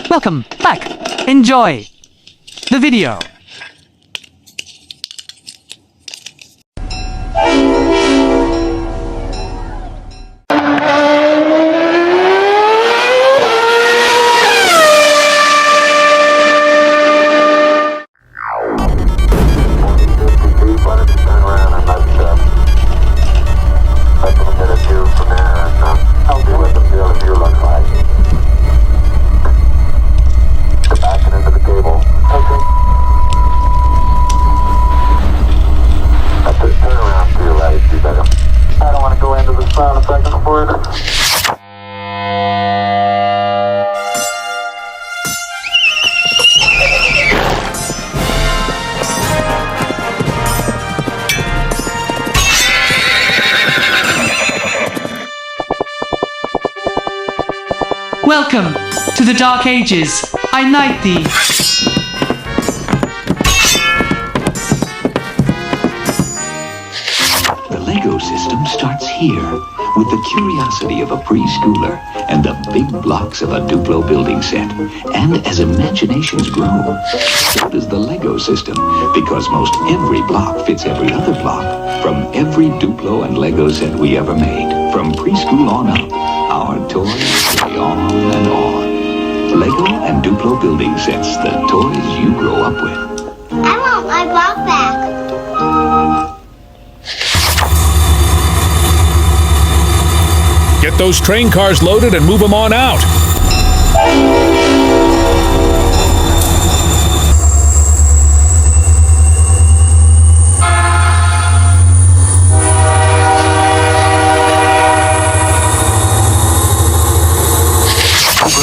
Welcome back. Enjoy the video. Welcome to the Dark Ages. I knight thee. The Lego system starts here, with the curiosity of a preschooler and the big blocks of a Duplo building set. And as imaginations grow, so does the Lego system, because most every block fits every other block from every Duplo and Lego set we ever made. From preschool on up, our toys play on and on. Lego and Duplo building sets, the toys you grow up with. I want my block back. Get those train cars loaded and move them on out.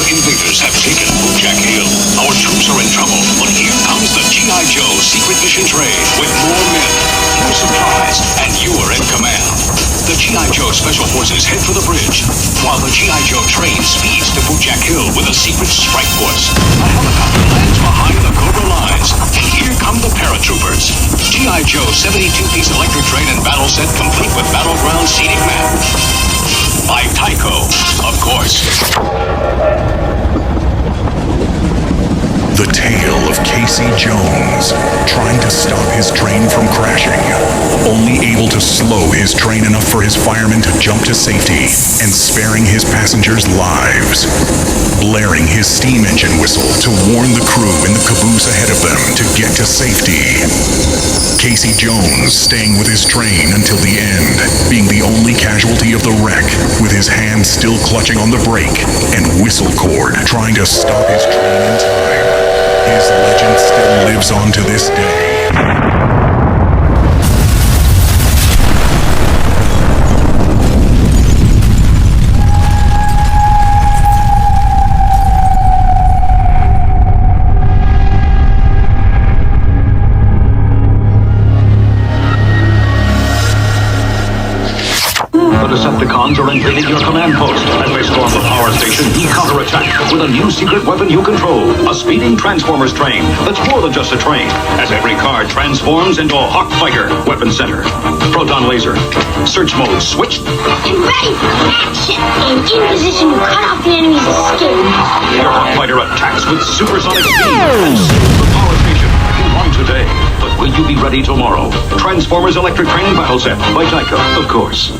Invaders have taken Jack Hill. Our troops are in trouble, but here comes the G.I. Joe secret mission train with more men, more supplies, and you are in command. The G.I. Joe Special Forces head for the bridge, while the G.I. Joe train speeds to Jack Hill with a secret strike force. A helicopter lands behind the Cobra lines, and here come the paratroopers. G.I. Joe 72-piece electric train and battle set complete with battleground seating map. By Tyco, of course. The tale of Casey Jones, trying to stop his train from crashing, only able to slow his train enough for his firemen to jump to safety, and sparing his passengers' lives. Blaring his steam engine whistle to warn the crew in the caboose ahead of them to get to safety. Casey Jones staying with his train until the end, being the only casualty of the wreck, with his hand still clutching on the brake and whistle cord trying to stop his train in time. His legend still lives on to this day. The Decepticons are invading your command post. As they storm the power station, you counterattack with a new secret weapon you control. A speeding Transformers train that's more than just a train, as every car transforms into a Hawk Fighter weapon center. Proton laser. Search mode switched. And ready for action. And in position to cut off the enemy's escape. Your Hawk Fighter attacks with supersonic speed and saves the power station. You won today, but will you be ready tomorrow? Transformers Electric Train Battle Set by Tyco, of course.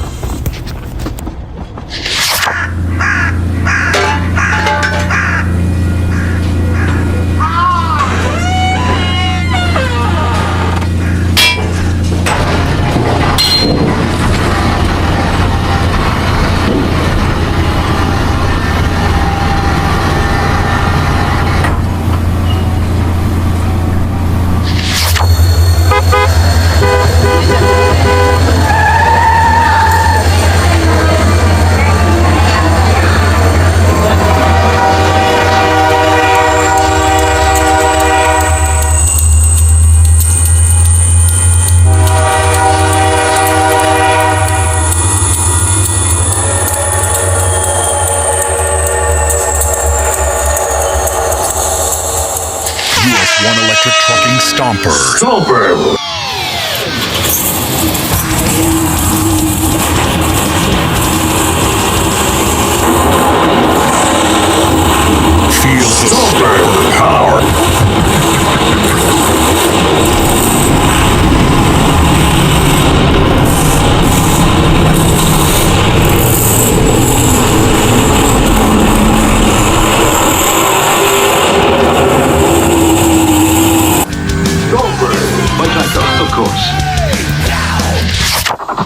Super. Feel the super power. By Tyco, of course.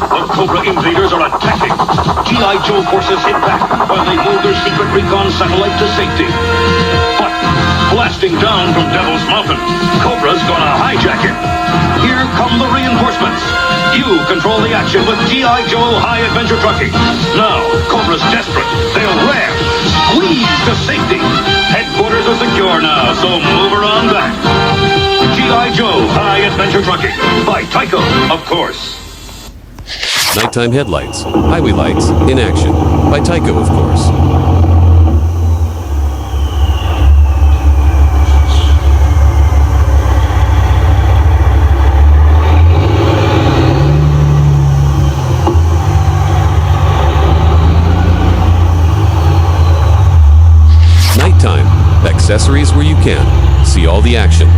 The Cobra invaders are attacking. G.I. Joe forces hit back while they move their secret recon satellite to safety. But blasting down from Devil's Mountain, Cobra's gonna hijack it. Here come the reinforcements. You control the action with G.I. Joe High Adventure Trucking. Now, Cobra's desperate. They'll ram, squeeze to safety. Headquarters are secure now, so move her on back. G.I. Joe High Adventure Trucking. By Tyco, of course. Nighttime headlights, highway lights, in action. By Tyco, of course. Nighttime, accessories where you can. See all the action.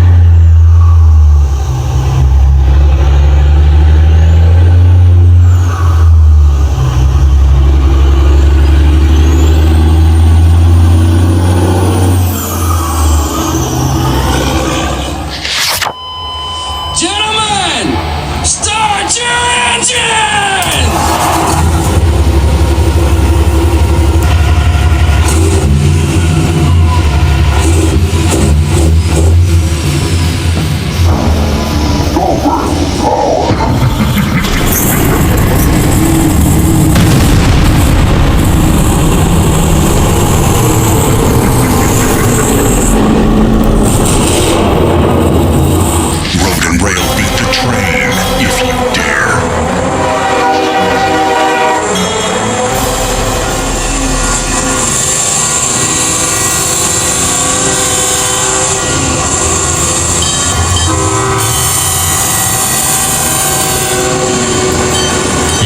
Gentlemen, start your engine! Road and rail beat the train if you dare.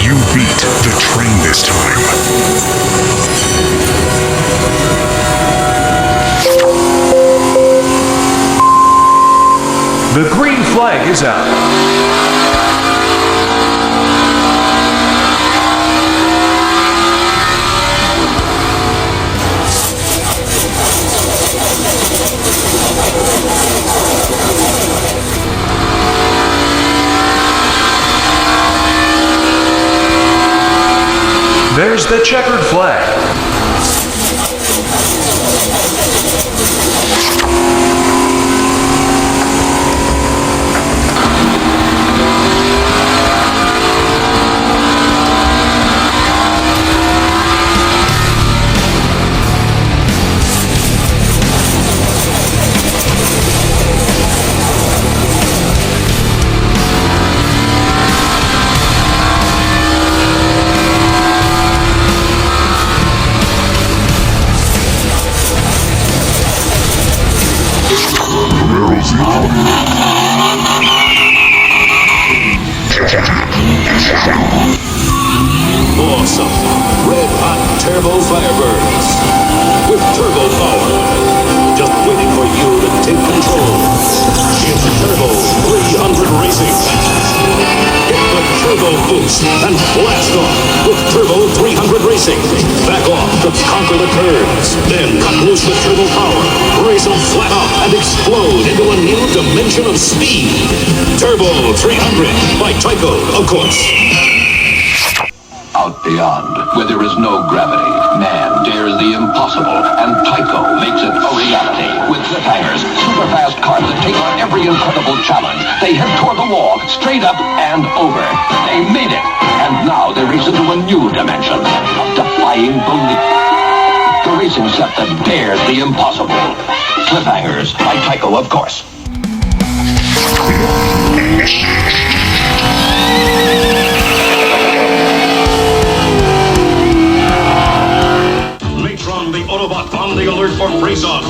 You beat the train this time. The green flag is out. There's the checkered flag. Awesome. Red hot turbo firebirds. With turbo power. Just waiting for you to take control. It's Turbo 300 Racing. Hit the turbo boost and blast off with Turbo 300 Racing. Back off to conquer the curves. Then cut loose with turbo power. Race them flat out and explode into a new dimension of speed. Turbo 300 by Tyco, of course. Out beyond, where there is no gravity, man dares the impossible, and Tyco makes it a reality. With cliffhangers, super-fast cars that take on every incredible challenge. They head toward the wall, straight up and over. They made it, and now they race into a new dimension of defying belief. The racing set that dares the impossible. Cliffhangers by Tyco, of course. Matron the Autobot on the alert for race-on.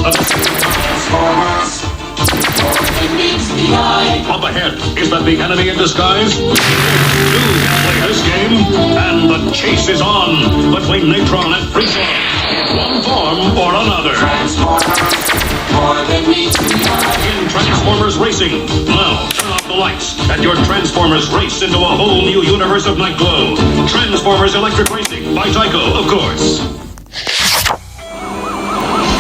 Up ahead, ahead. Is that the enemy in disguise? You can play this game, and the chase is on between Natron and Freezer. One form or another. In Transformers Racing. Now, turn off the lights, and your Transformers race into a whole new universe of Nightglow. Transformers Electric Racing by Tyco, of course.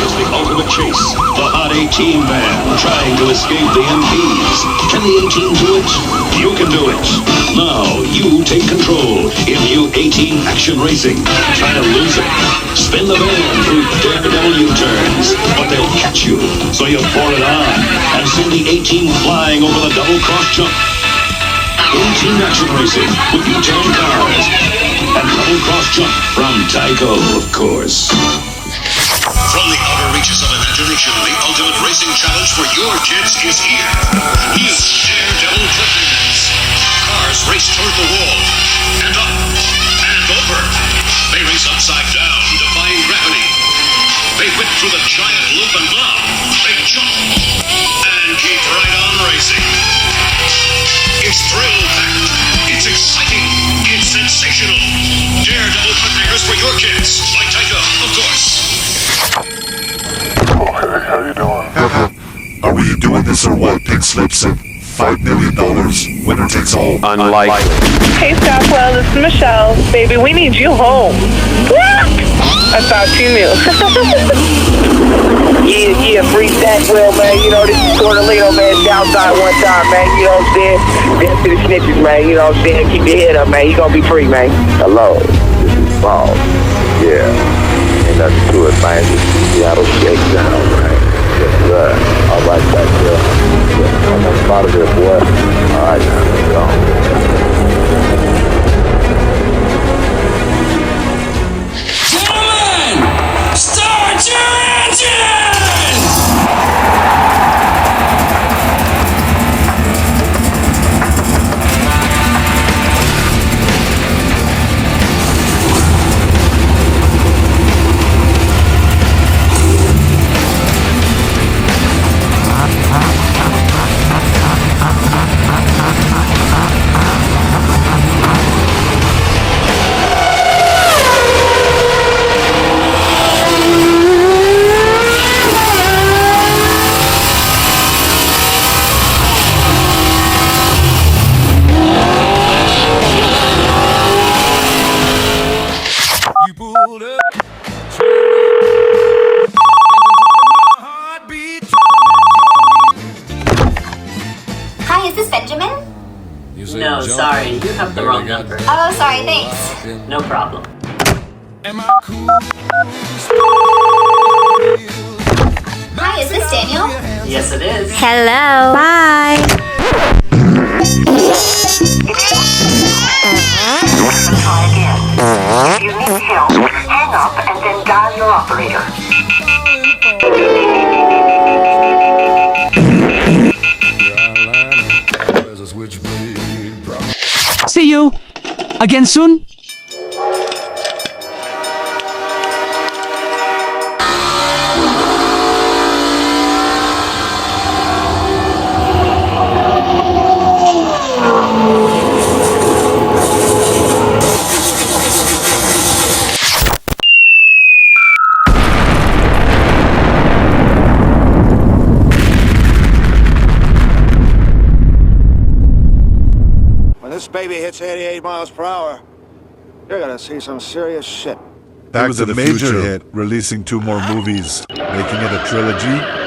It's the ultimate chase. The Hot 18 man trying to escape the MPs. Can the 18 do it? You can do it. Now, you take control in new 18 Action Racing. Try to lose it. Spin the van through daredevil U-turns, but they'll catch you, so you pour it on and send the 18 flying over the double cross jump. 18 Action Racing with U-turn cars and double cross jump from Tyco, of course. From the outer reaches of imagination, the ultimate racing challenge for your kids is here. New Daredevil Cliffhangers. Cars race toward the wall, and up, and over. They race upside down, defying gravity. They whip through the giant loop, and now they jump and keep right on racing. It's thrill-packed. It's exciting. It's sensational. Daredevil Cliffhangers for your kids, by Tyco, of course. How you doing? Are we doing this or what, Pink Slips? $5 million, winner takes all. Unlikely. Hey, Stockwell, this is Michelle. Baby, we need you home. I thought you knew. yeah, free Stockwell, man. You know, this is Tortolino, man. Downside one time, man. You know what I'm saying? Dance to the snitches, man. You know what I'm saying? Keep your head up, man. You gonna be free, man. Hello, this is Paul. Yeah, ain't nothing to it, man. Just Seattle shakedown, right? Yes, sir. All right, back there. Yeah, I'm out of here, boy. All right, now, let's go. Gentlemen, start your engines! Hi, is this Benjamin? No, sorry, you have the wrong number. Oh, sorry, thanks. No problem. Hi, is this Daniel? Yes, it is. Hello. Bye. Try again. If you need help, hang up and then dial your operator. See you again soon. This baby hits 88 miles per hour, you're gonna see some serious shit. That was a major hit, releasing 2 more movies, making it a trilogy.